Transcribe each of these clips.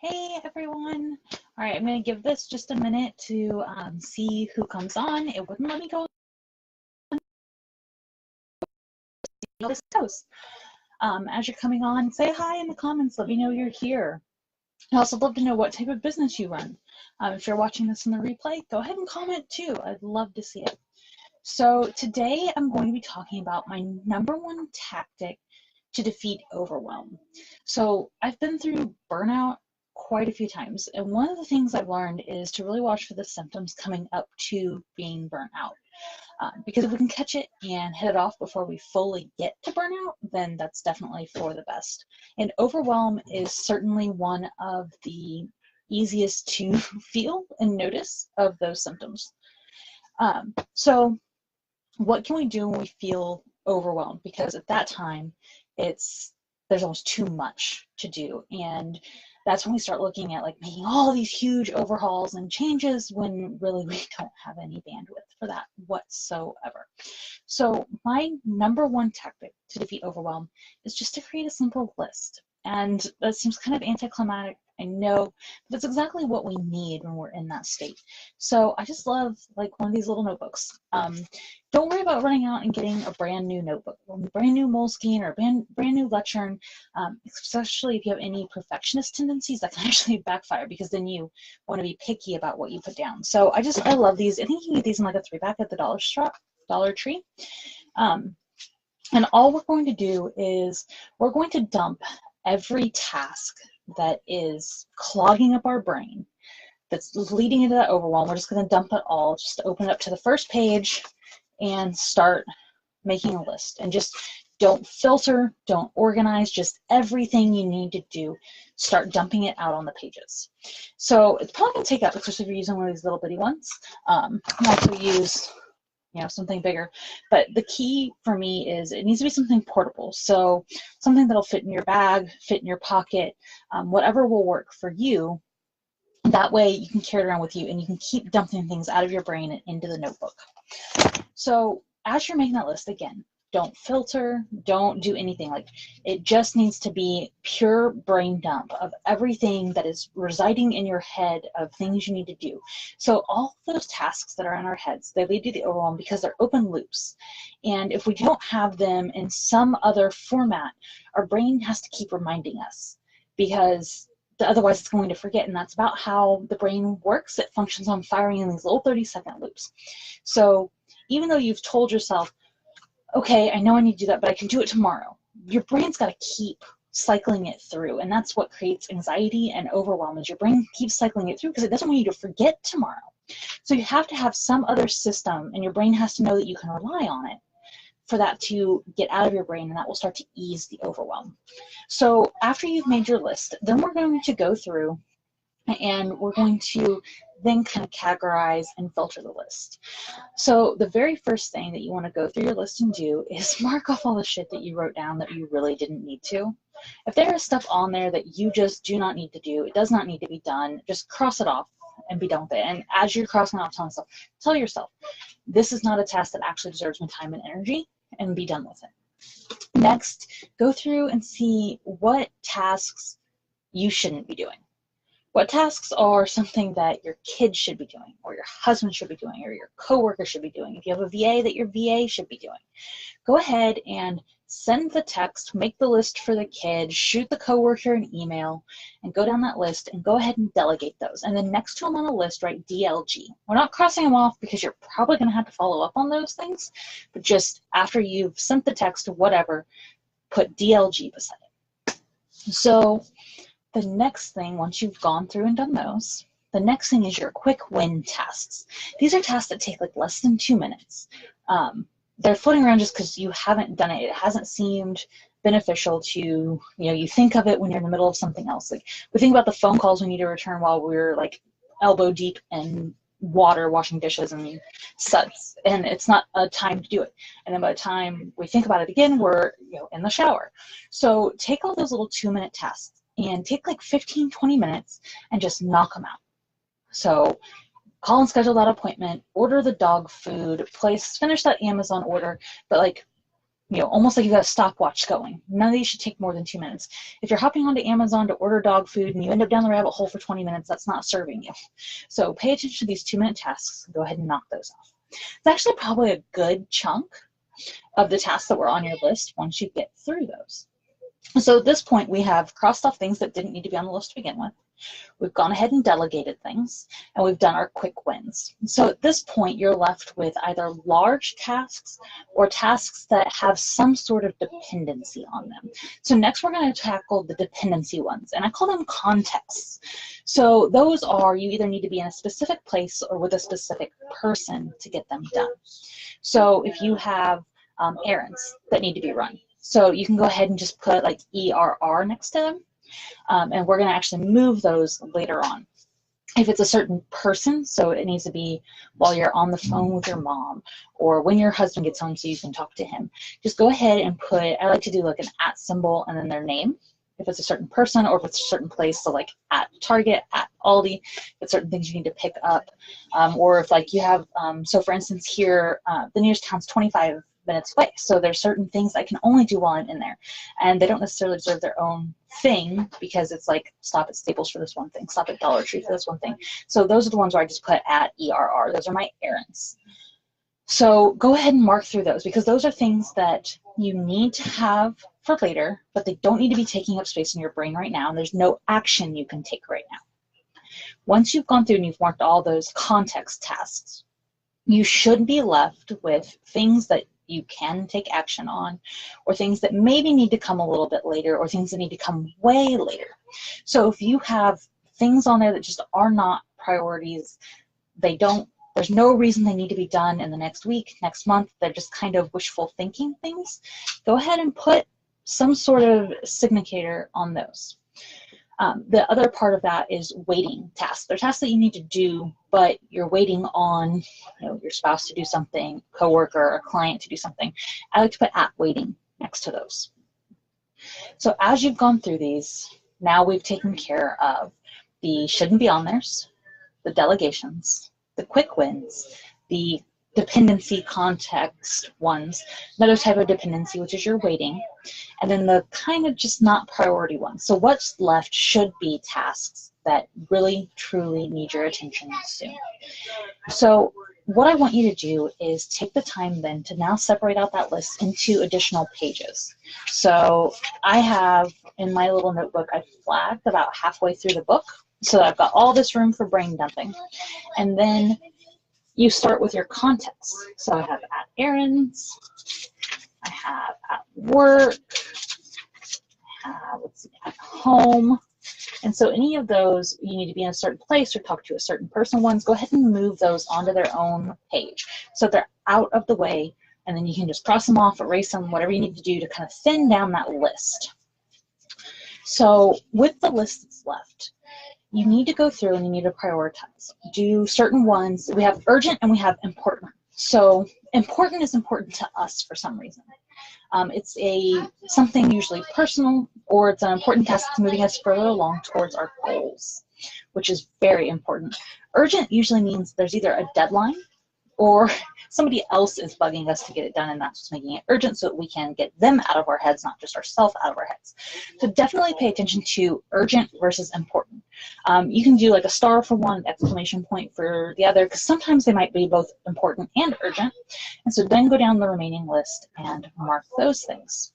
Hey everyone. All right, I'm going to give this just a minute to see who comes on. It wouldn't let me go on this house. As you're coming on, say hi in the comments. Let me know you're here. I'd also love to know what type of business you run. If you're watching this in the replay, go ahead and comment too. I'd love to see it. So today I'm going to be talking about my #1 tactic to defeat overwhelm. So I've been through burnout quite a few times, and one of the things I've learned is to really watch for the symptoms coming up to being burnt out. Because if we can catch it and hit it off before we fully get to burnout, then that's definitely for the best. And overwhelm is certainly one of the easiest to feel and notice of those symptoms. So what can we do when we feel overwhelmed? Because at that time, there's almost too much to do, and that's when we start looking at like making all these huge overhauls and changes when really we don't have any bandwidth for that whatsoever. So my #1 tactic to defeat overwhelm is just to create a simple list. And that seems kind of anticlimactic, I know, but that's exactly what we need when we're in that state. So I just love like one of these little notebooks. Don't worry about running out and getting a brand new notebook, a brand new Moleskine, or a brand new Lectern, especially if you have any perfectionist tendencies. That can actually backfire, because then you want to be picky about what you put down. So I love these. I think you can get these in like a 3-pack at the Dollar Tree. And all we're going to do is we're going to dump every task that is clogging up our brain, that's leading into that overwhelm. We're just going to dump it all, just open it up to the first page and start making a list. And just don't filter, don't organize, just everything you need to do, start dumping it out on the pages. So it's probably going to take up, especially if you're using one of these little bitty ones. You also use something bigger. But the key for me is it needs to be something portable. So something that'll fit in your bag, fit in your pocket, whatever will work for you. That way you can carry it around with you and you can keep dumping things out of your brain and into the notebook. So as you're making that list, again, don't filter, don't do anything. Like, it just needs to be pure brain dump of everything that is residing in your head of things you need to do. So all those tasks that are in our heads, they lead to the overwhelm because they're open loops. And if we don't have them in some other format, our brain has to keep reminding us, because otherwise it's going to forget. And that's about how the brain works. It functions on firing in these little 30-second loops. So even though you've told yourself, okay, I know I need to do that, but I can do it tomorrow, your brain's got to keep cycling it through. And that's what creates anxiety and overwhelm, is your brain keeps cycling it through because it doesn't want you to forget tomorrow. So you have to have some other system, and your brain has to know that you can rely on it for that to get out of your brain, and that will start to ease the overwhelm. So after you've made your list, then we're going to go through and we're going to then kind of categorize and filter the list. So the very first thing that you want to go through your list and do is mark off all the shit that you wrote down that you really didn't need to. If there is stuff on there that you just do not need to do, it does not need to be done, just cross it off and be done with it. And as you're crossing it off, tell yourself, this is not a task that actually deserves my time and energy, and be done with it. Next, go through and see what tasks you shouldn't be doing. What tasks are something that your kids should be doing, or your husband should be doing, or your coworker should be doing? If you have a VA, that your VA should be doing. Go ahead and send the text, make the list for the kid, shoot the coworker an email, and go down that list and go ahead and delegate those. And then next to them on the list, write DLG. We're not crossing them off because you're probably going to have to follow up on those things, but just after you've sent the text or whatever, put DLG beside it. So the next thing, once you've gone through and done those, the next thing is your quick win tasks. These are tasks that take like less than 2 minutes. They're floating around just because you haven't done it. It hasn't seemed beneficial to, you think of it when you're in the middle of something else. Like, we think about the phone calls we need to return while we're like elbow deep in water washing dishes and suds, and it's not a time to do it. And then by the time we think about it again, we're in the shower. So take all those little 2-minute tasks and take like 15-20 minutes and just knock them out. So call and schedule that appointment, order the dog food, finish that Amazon order, but like almost like you got a stopwatch going. None of these should take more than 2 minutes. If you're hopping onto Amazon to order dog food and you end up down the rabbit hole for 20 minutes, that's not serving you. So pay attention to these 2-minute tasks and go ahead and knock those off. It's actually probably a good chunk of the tasks that were on your list once you get through those. So at this point, we have crossed off things that didn't need to be on the list to begin with. We've gone ahead and delegated things, and we've done our quick wins. So at this point, you're left with either large tasks or tasks that have some sort of dependency on them. So next, we're going to tackle the dependency ones, and I call them contexts. So those are, you either need to be in a specific place or with a specific person to get them done. So if you have errands that need to be run, so you can go ahead and just put like ERR next to them. And we're going to actually move those later on. If it's a certain person, so it needs to be while you're on the phone with your mom or when your husband gets home so you can talk to him, just go ahead and put, I like to do like an @ symbol and then their name. If it's a certain person or if it's a certain place, so like at Target, at Aldi, if it's certain things you need to pick up. Or if like you have, so for instance here, the nearest town's 25 minutes away. So there's certain things I can only do while I'm in there. And they don't necessarily deserve their own thing because it's like stop at Staples for this one thing, stop at Dollar Tree for this one thing. So those are the ones where I just put at ERR. Those are my errands. So go ahead and mark through those because those are things that you need to have for later, but they don't need to be taking up space in your brain right now. And there's no action you can take right now. Once you've gone through and you've marked all those context tasks, you should be left with things that you can take action on, or things that maybe need to come a little bit later, or things that need to come way later. So if you have things on there that just are not priorities, there's no reason they need to be done in the next week, next month, they're just kind of wishful thinking things, go ahead and put some sort of significator on those. The other part of that is waiting tasks. They're tasks that you need to do, but you're waiting on your spouse to do something, coworker, or client to do something. I like to put @ waiting next to those. So as you've gone through these, now we've taken care of the shouldn't be on theirs, the delegations, the quick wins, the dependency context ones, another type of dependency, which is your waiting, and then the kind of just not priority ones. So what's left should be tasks that really, truly need your attention soon. So what I want you to do is take the time then to now separate out that list into additional pages. So I have in my little notebook, I flagged about halfway through the book, so that I've got all this room for brain dumping. And then you start with your context. So I have at errands, I have at work, I have, let's see, at home. And so any of those, you need to be in a certain place or talk to a certain person ones, go ahead and move those onto their own page. So they're out of the way, and then you can just cross them off, erase them, whatever you need to do to kind of thin down that list. So with the list that's left, you need to go through and you need to prioritize. Do certain ones, we have urgent and we have important. So important is important to us for some reason. It's something usually personal, or it's an important task that's moving us further along towards our goals, which is very important. Urgent usually means there's either a deadline or somebody else is bugging us to get it done, and that's what's making it urgent so that we can get them out of our heads, not just ourselves out of our heads. So definitely pay attention to urgent versus important. You can do like a star for one, exclamation point for the other, because sometimes they might be both important and urgent. And so then go down the remaining list and mark those things.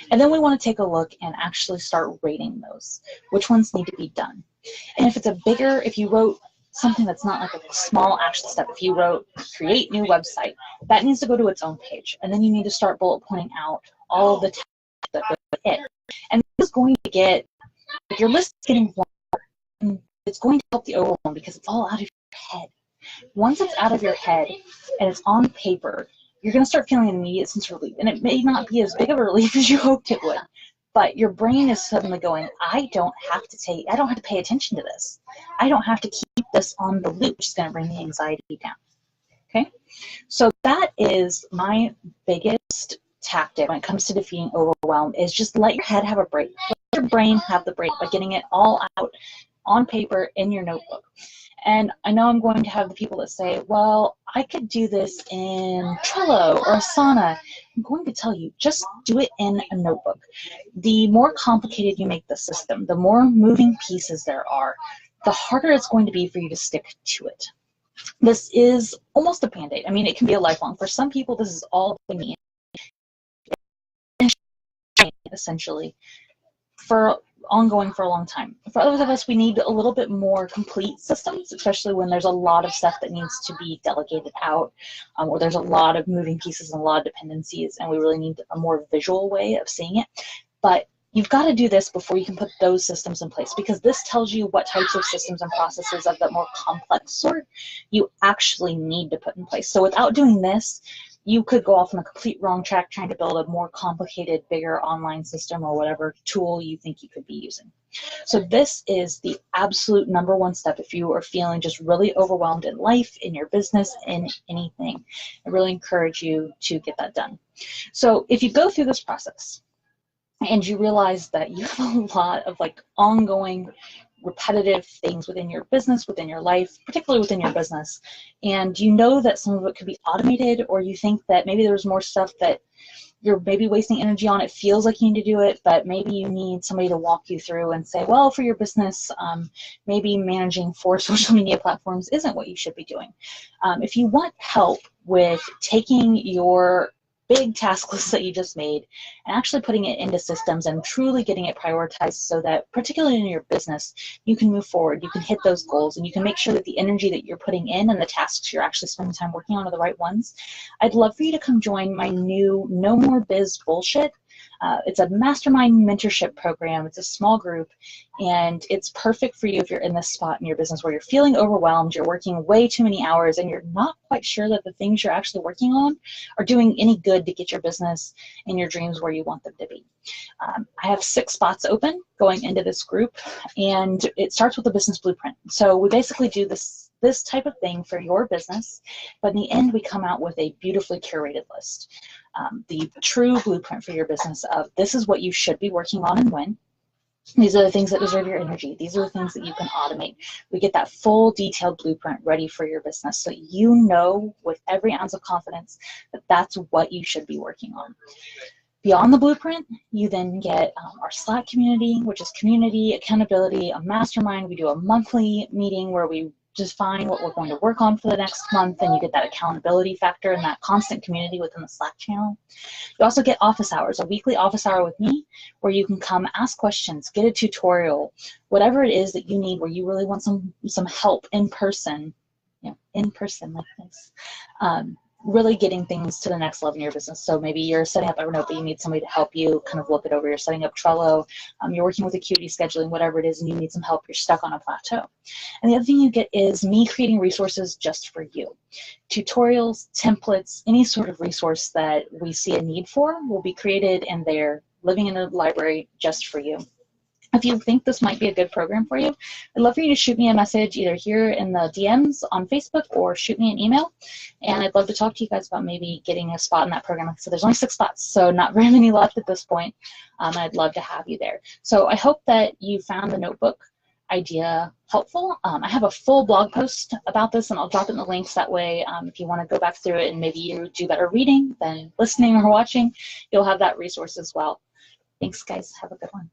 And then we want to take a look and actually start rating those. Which ones need to be done? And if it's if you wrote something that's not like a small action step, if you wrote create new website, that needs to go to its own page. And then you need to start bullet pointing out all of the tasks that go with it. And this is going to get, if your list is getting longer, it's going to help the overwhelm because it's all out of your head. Once it's out of your head and it's on paper, you're going to start feeling an immediate sense of relief. And it may not be as big of a relief as you hoped it would, but your brain is suddenly going, I don't have to pay attention to this. I don't have to keep this on the loop, which is going to bring the anxiety down. Okay? So that is my biggest tactic when it comes to defeating overwhelm, is just let your head have a break. Let your brain have the break by getting it all out on paper in your notebook. And I know I'm going to have the people that say, well, I could do this in Trello or Asana. I'm going to tell you, just do it in a notebook. The more complicated you make the system, the more moving pieces there are, the harder it's going to be for you to stick to it. This is almost a Band-Aid. I mean, it can be a lifelong. For some people, this is all they need, essentially, for ongoing for a long time. For others of us, we need a little bit more complete systems, especially when there's a lot of stuff that needs to be delegated out, or there's a lot of moving pieces and a lot of dependencies, and we really need a more visual way of seeing it. But you've got to do this before you can put those systems in place, because this tells you what types of systems and processes of the more complex sort you actually need to put in place. So without doing this, you could go off on a complete wrong track trying to build a more complicated, bigger online system or whatever tool you think you could be using. So this is the absolute #1 step if you are feeling just really overwhelmed in life, in your business, in anything. I really encourage you to get that done. So if you go through this process and you realize that you have a lot of like ongoing repetitive things within your business, within your life, particularly within your business, and you know that some of it could be automated, or you think that maybe there's more stuff that you're maybe wasting energy on, it feels like you need to do it, but maybe you need somebody to walk you through and say, well, for your business, maybe managing 4 social media platforms isn't what you should be doing. If you want help with taking your big task list that you just made and actually putting it into systems and truly getting it prioritized so that, particularly in your business, you can move forward, you can hit those goals, and you can make sure that the energy that you're putting in and the tasks you're actually spending time working on are the right ones, I'd love for you to come join my new No More Biz Bullshit. It's a mastermind mentorship program. It's a small group, and it's perfect for you if you're in this spot in your business where you're feeling overwhelmed, you're working way too many hours, and you're not quite sure that the things you're actually working on are doing any good to get your business and your dreams where you want them to be. I have 6 spots open going into this group, and it starts with a business blueprint. So we basically do this type of thing for your business, but in the end we come out with a beautifully curated list. The true blueprint for your business of this is what you should be working on and when. These are the things that deserve your energy. These are the things that you can automate. We get that full detailed blueprint ready for your business so you know with every ounce of confidence that that's what you should be working on. Beyond the blueprint, you then get our Slack community, which is community, accountability, a mastermind. We do a monthly meeting where we define what we're going to work on for the next month, and you get that accountability factor and that constant community within the Slack channel. You also get office hours, a weekly office hour with me, where you can come ask questions, get a tutorial, whatever it is that you need, where you really want some help in person, in person like this. Really getting things to the next level in your business. So maybe you're setting up Evernote, but you need somebody to help you kind of look it over. You're setting up Trello, you're working with Acuity scheduling, whatever it is, and you need some help. You're stuck on a plateau. And the other thing you get is me creating resources just for you. Tutorials, templates, any sort of resource that we see a need for will be created and they're living in a library just for you. If you think this might be a good program for you, I'd love for you to shoot me a message either here in the DMs on Facebook or shoot me an email. And I'd love to talk to you guys about maybe getting a spot in that program. Like I said, there's only 6 spots, so not very many left at this point. I'd love to have you there. So I hope that you found the notebook idea helpful. I have a full blog post about this, and I'll drop it in the links. That way, if you want to go back through it and maybe you do better reading than listening or watching, you'll have that resource as well. Thanks, guys. Have a good one.